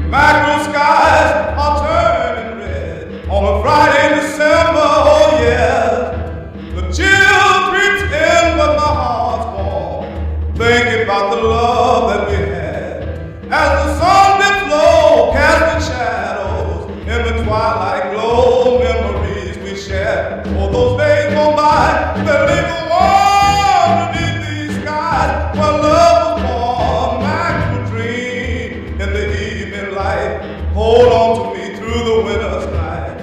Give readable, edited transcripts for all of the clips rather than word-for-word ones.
Mackerel skies are turning red on a Friday in December, oh yeah. The chill creeps in, but my heart's warm, thinking about the love that we had. As the sunlit flow casting shadows in the twilight glow, memories we shared. Oh, those days go by, they linger warm beneath these skies where love was born. Mackerel dream in the evening light. Hold on to me through the winter's night.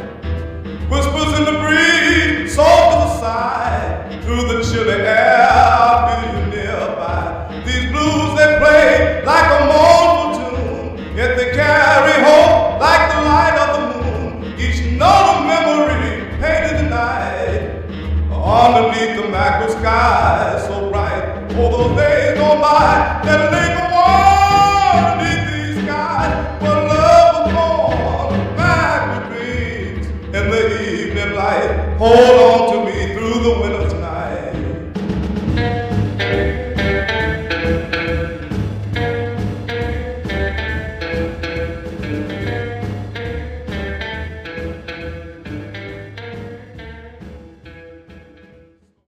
Whispers in the breeze, soft as a sigh. Through the chilly air, I feel you nearby. These blues, they play like a mournful tune, yet they carry hope like the light of the moon. Each note of memory painted the night underneath the mackerel sky so bright. Oh, those days go by, they linger warm beneath these skies where love was born. Mackerel dreams in the evening light. Hold on.